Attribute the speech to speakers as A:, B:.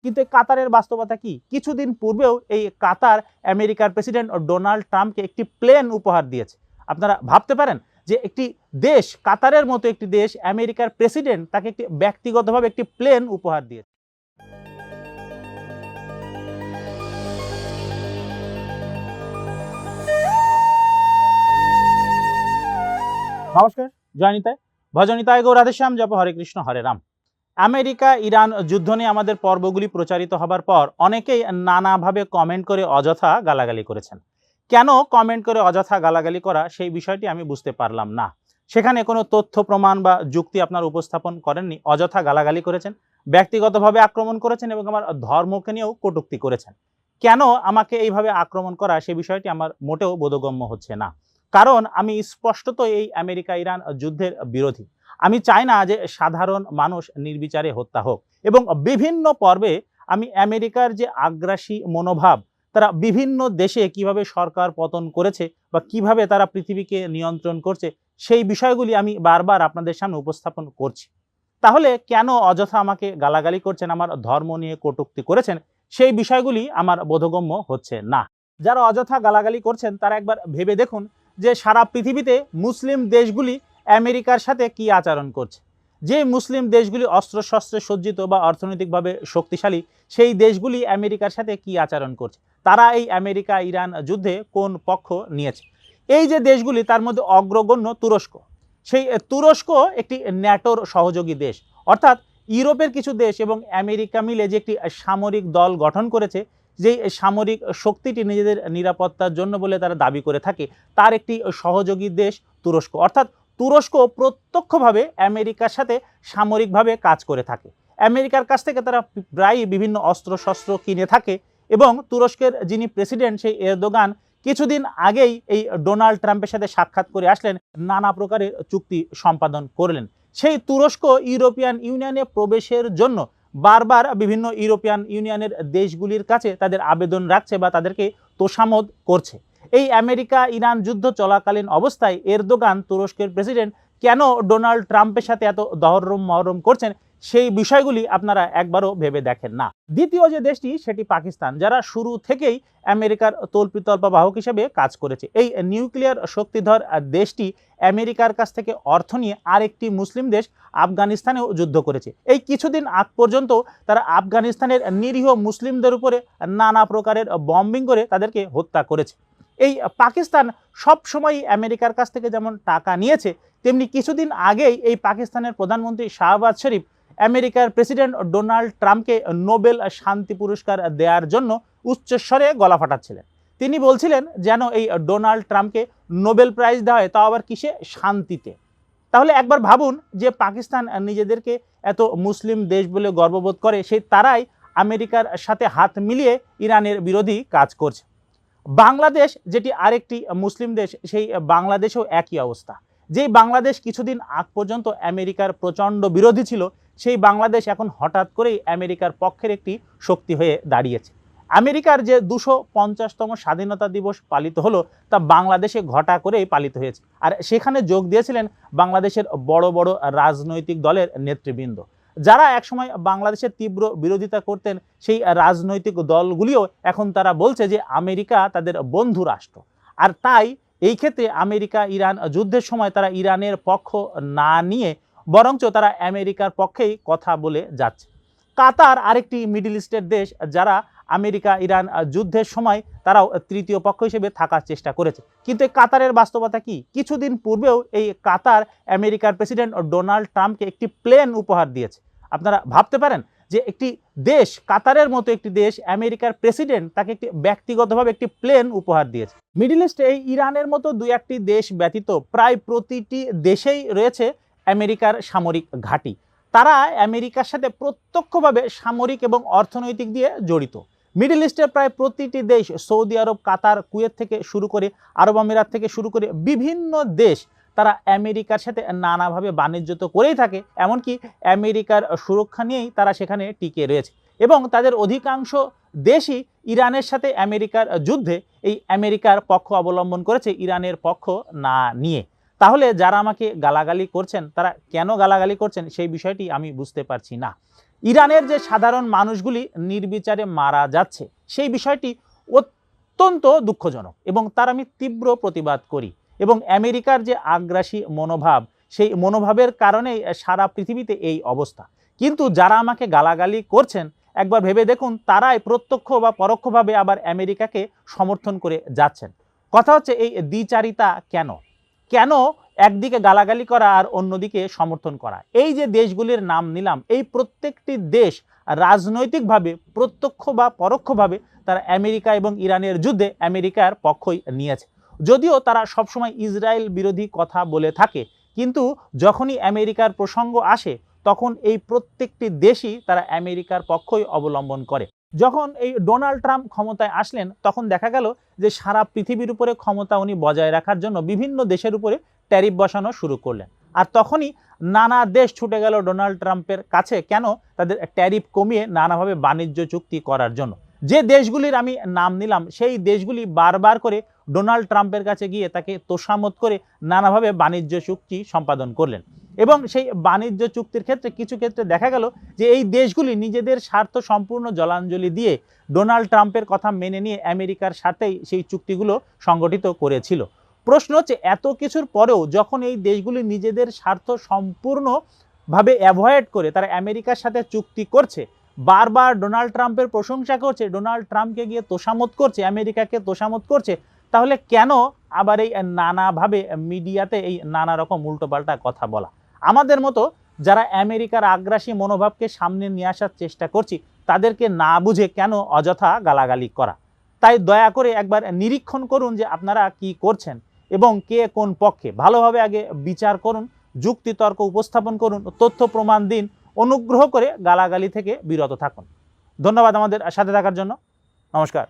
A: কিন্তু এই কাতারের বাস্তবতা কি? কিছুদিন পূর্বেও এই কাতার আমেরিকার প্রেসিডেন্ট ডোনাল্ড ট্রাম্পকে একটি প্লেন উপহার দিয়েছে। আপনারা ভাবতে পারেন যে একটি দেশ, কাতারের মতো একটি দেশ, আমেরিকার প্রেসিডেন্ট তাকে একটি ব্যক্তিগতভাবে একটি প্লেন উপহার দিয়েছে। নমস্কার, জয়নিতায় ভজনিতায় গো রাধেশ্যাম, জপ হরে কৃষ্ণ হরে রাম। আমেরিকা ইরান যুদ্ধ নিয়ে আমাদের পর্বগুলি প্রচারিত হবার পর অনেকেই নানাভাবে কমেন্ট করে অযথা গালাগালি করেছেন। কেন কমেন্ট করে অযথা গালাগালি করা, সেই বিষয়টি আমি বুঝতে পারলাম না। সেখানে কোনো তথ্য প্রমাণ বা যুক্তি আপনার উপস্থাপন করেননি, অযথা গালাগালি করেছেন, ব্যক্তিগতভাবে আক্রমণ করেছেন এবং আমার ধর্মকে নিয়েও কটূক্তি করেছেন। কেন আমাকে এইভাবে আক্রমণ করা, সে বিষয়টি আমার মোটেও বোধগম্য হচ্ছে না। কারণ আমি স্পষ্টত এই আমেরিকা ইরান যুদ্ধের বিরোধী। আমি চাই না যে সাধারণ মানুষ নির্বিচারে হত্যা হোক, এবং বিভিন্ন পর্বে আমি আমেরিকার যে আগ্রাসী মনোভাব, তারা বিভিন্ন দেশে কিভাবে সরকার পতন করেছে বা কিভাবে তারা পৃথিবীকে নিয়ন্ত্রণ করছে, সেই বিষয়গুলি আমি বারবার আপনাদের সামনে উপস্থাপন করছি। তাহলে কেন অযথা আমাকে গালাগালি করছেন, আমার ধর্ম নিয়ে কটূক্তি করেছেন, সেই বিষয়গুলি আমার বোধগম্য হচ্ছে না। যারা অযথা গালাগালি করছেন তারা একবার ভেবে দেখুন যে সারা পৃথিবীতে মুসলিম দেশগুলি আমেরিকার সাথে কি আচরণ করছে। যে মুসলিম দেশগুলি অস্ত্রশস্ত্রে সজ্জিত বা অর্থনৈতিকভাবে শক্তিশালী, সেই দেশগুলি আমেরিকার সাথে কি আচরণ করছে, তারা এই আমেরিকা ইরান যুদ্ধে কোন পক্ষ নিয়েছে। এই যে দেশগুলি, তার মধ্যে অগ্রগণ্য তুরস্ক। সেই তুরস্ক একটি ন্যাটোর সহযোগী দেশ, অর্থাৎ ইউরোপের কিছু দেশ এবং আমেরিকা মিলে যে একটি সামরিক দল গঠন করেছে, যেই সামরিক শক্তিটি নিজেদের নিরাপত্তার জন্য বলে তারা দাবি করে থাকে, তার একটি সহযোগী দেশ তুরস্ক। অর্থাৎ তুরস্ক প্রত্যক্ষভাবে আমেরিকার সাথে সামরিকভাবে কাজ করে থাকে। আমেরিকার কাছ থেকে তারা প্রায়ই বিভিন্ন অস্ত্রশস্ত্র কিনে থাকে, এবং তুরস্কের যিনি প্রেসিডেন্ট, সেই এরদোগান কিছুদিন আগেই এই ডোনাল্ড ট্রাম্পের সাথে সাক্ষাৎ করে আসলেন, নানা প্রকারের চুক্তি সম্পাদন করলেন। সেই তুরস্ক ইউরোপিয়ান ইউনিয়নে প্রবেশের জন্য বারবার বিভিন্ন ইউরোপিয়ান ইউনিয়নের দেশগুলির কাছে তাদের আবেদন রাখছে বা তাদেরকে তোষামোদ করছে। এই আমেরিকা ইরান যুদ্ধ চলাকালীন অবস্থায় এরদোগান, তুরস্কের প্রেসিডেন্ট, কেন ডোনাল্ড ট্রাম্পের সাথে এত দহরম মহরম করছেন, সেই বিষয়গুলি আপনারা একবারও ভেবে দেখেন না। দ্বিতীয় যে দেশটি, সেটি পাকিস্তান, যারা শুরু থেকেই আমেরিকার তল্পিতল্পা বাহক হিসেবে কাজ করেছে। এই নিউক্লিয়ার শক্তিধর দেশটি আমেরিকার কাছ থেকে অর্থ নিয়ে আরেকটি মুসলিম দেশ আফগানিস্তানেও যুদ্ধ করেছে। এই কিছুদিন আগ পর্যন্ত তারা আফগানিস্তানের নিরীহ মুসলিমদের উপরে নানা প্রকারের বম্বিং করে তাদেরকে হত্যা করেছে। এই পাকিস্তান সবসময়ই আমেরিকার কাছ থেকে যেমন টাকা নিয়েছে, তেমনি কিছুদিন আগেই এই পাকিস্তানের প্রধানমন্ত্রী শাহবাজ শরীফ আমেরিকার প্রেসিডেন্ট ডোনাল্ড ট্রাম্পকে নোবেল শান্তি পুরস্কার দেওয়ার জন্য উচ্চস্বরে গলা ফাটাচ্ছিলেন। তিনি বলছিলেন যেন এই ডোনাল্ড ট্রাম্পকে নোবেল প্রাইজ দেওয়া হয়, তাও আবার কিসে? শান্তিতে। তাহলে একবার ভাবুন যে পাকিস্তান নিজেদেরকে এত মুসলিম দেশ বলে গর্ববোধ করে, সেই তারাই আমেরিকার সাথে হাত মিলিয়ে ইরানের বিরোধী কাজ করছে। বাংলাদেশ, যেটি আরেকটি মুসলিম দেশ, সেই বাংলাদেশেও একই অবস্থা। যেই বাংলাদেশ কিছুদিন আগ পর্যন্ত আমেরিকার প্রচণ্ড বিরোধী ছিল, সেই বাংলাদেশ এখন হঠাৎ করেই আমেরিকার পক্ষের একটি শক্তি হয়ে দাঁড়িয়েছে। আমেরিকার যে 250তম স্বাধীনতা দিবস পালিত হলো, তা বাংলাদেশে ঘটা করেই পালিত হয়েছে। আর সেখানে যোগ দিয়েছিলেন বাংলাদেশের বড় বড় রাজনৈতিক দলের নেতৃবৃন্দ, যারা একসময় বাংলাদেশের তীব্র বিরোধিতা করতেন। সেই রাজনৈতিক দলগুলিও এখন তারা বলছে যে আমেরিকা তাদের বন্ধু রাষ্ট্র, আর তাই এই ক্ষেত্রে আমেরিকা ইরান যুদ্ধের সময় তারা ইরানের পক্ষ না নিয়ে বরঞ্চ তারা আমেরিকার পক্ষেই কথা বলে যাচ্ছে। কাতার আরেকটি মিডল ইস্টের দেশ, যারা আমেরিকা ইরান যুদ্ধের সময় তারাও তৃতীয় পক্ষ হিসেবে থাকার চেষ্টা করেছে। কিন্তু এই কাতারের বাস্তবতা কি? কিছুদিন পূর্বেও এই কাতার আমেরিকার প্রেসিডেন্ট ডোনাল্ড ট্রাম্পকে একটি প্লেন উপহার দিয়েছে। আপনারা ভাবতে পারেন যে একটি দেশ, কাতারের মতো একটি দেশ, আমেরিকার প্রেসিডেন্ট তাকে একটি ব্যক্তিগতভাবে একটি প্লেন উপহার দিয়েছে। মিডল ইস্টে এই ইরানের মতো দুই একটি দেশ ব্যতীত প্রায় প্রতিটি দেশেই রয়েছে আমেরিকার সামরিক ঘাঁটি। তারা আমেরিকার সাথে প্রত্যক্ষভাবে সামরিক এবং অর্থনৈতিক দিয়ে জড়িত। মিডল ইস্টের প্রায় প্রতিটি দেশ, সৌদি আরব, কাতার, কুয়েত থেকে শুরু করে আরব আমিরাত থেকে শুরু করে বিভিন্ন দেশ, তারা আমেরিকার সাথে নানাভাবে বাণিজ্য তো করেই থাকে, এমনকি আমেরিকার সুরক্ষা নিয়েই তারা সেখানে টিকে রয়েছে। এবং তাদের অধিকাংশ দেশই ইরানের সাথে আমেরিকার যুদ্ধে এই আমেরিকার পক্ষ অবলম্বন করেছে, ইরানের পক্ষ না নিয়ে। তাহলে যারা আমাকে গালাগালি করছেন, তারা কেন গালাগালি করছেন, সেই বিষয়টি আমি বুঝতে পারছি না। ইরানের যে সাধারণ মানুষগুলি নির্বিচারে মারা যাচ্ছে সেই বিষয়টি অত্যন্ত দুঃখজনক এবং তার আমি তীব্র প্রতিবাদ করি। এবং আমেরিকার যে আগ্রাসী মনোভাব, সেই মনোভাবের কারণেই সারা পৃথিবীতে এই অবস্থা। কিন্তু যারা আমাকে গালাগালি করছেন, একবার ভেবে দেখুন তারাই প্রত্যক্ষ বা পরোক্ষভাবে আবার আমেরিকাকে সমর্থন করে যাচ্ছেন। কথা হচ্ছে এই দ্বিচারিতা কেন? কেন একদিকে গালাগালি করা আর অন্যদিকে সমর্থন করা? এই যে দেশগুলির নাম নিলাম, এই প্রত্যেকটি দেশ রাজনৈতিকভাবে প্রত্যক্ষ বা পরোক্ষভাবে তারা আমেরিকা এবং ইরানের যুদ্ধে আমেরিকার পক্ষই নিয়েছে। যদিও তারা সবসময় ইসরায়েল বিরোধী কথা বলে থাকে, কিন্তু যখনই আমেরিকার প্রসঙ্গ আসে তখন এই প্রত্যেকটি দেশই তারা আমেরিকার পক্ষই অবলম্বন করে। যখন এই ডোনাল্ড ট্রাম্প ক্ষমতায় আসলেন তখন দেখা গেল যে সারা পৃথিবীর উপরে ক্ষমতা উনি বজায় রাখার জন্য বিভিন্ন দেশের উপরে ট্যারিফ বসানো শুরু করলেন। আর তখনই নানা দেশ ছুটে গেল ডোনাল্ড ট্রাম্পের কাছে, কেন? তাদের ট্যারিফ কমিয়ে নানাভাবে বাণিজ্য চুক্তি করার জন্য। যে দেশগুলির আমি নাম নিলাম সেই দেশগুলি বারবার করে ডোনাল্ড ট্রাম্পের কাছে গিয়ে তাকে তোষামত করে নানাভাবে বাণিজ্য চুক্তি সম্পাদন করলেন। এবং সেই বাণিজ্য চুক্তির ক্ষেত্রে কিছু ক্ষেত্রে দেখা গেল যে এই দেশগুলি নিজেদের স্বার্থ সম্পূর্ণ জলাঞ্জলি দিয়ে ডোনাল্ড ট্রাম্পের কথা মেনে নিয়ে আমেরিকার সাথেই সেই চুক্তিগুলো সংগঠিত করেছিল। প্রশ্ন হচ্ছে, এত কিছুর পরেও যখন এই দেশগুলি নিজেদের স্বার্থ সম্পূর্ণভাবে অ্যাভয়েড করে তারা আমেরিকার সাথে চুক্তি করছে, বারবার ডোনাল্ড ট্রাম্পের প্রশংসা করছে, ডোনাল্ড ট্রাম্পকে গিয়ে তোষামত করছে, আমেরিকাকে তোষামত করছে, তাহলে কেন আবার এই নানাভাবে মিডিয়াতে এই নানা রকম উল্টোপাল্টা কথা বলা? আমাদের মতো যারা আমেরিকার আগ্রাসী মনোভাবকে সামনে নিয়ে আসার চেষ্টা করছি তাদেরকে না বুঝে কেন অযথা গালাগালি করা? তাই দয়া করে একবার নিরীক্ষণ করুন যে আপনারা কি করছেন এবং কে কোন পক্ষে। ভালোভাবে আগে বিচার করুন, যুক্তিতর্ক উপস্থাপন করুন, তথ্য প্রমাণ দিন। অনুগ্রহ করে গালাগালি থেকে বিরত থাকুন। ধন্যবাদ আমাদের সাথে থাকার জন্য। নমস্কার।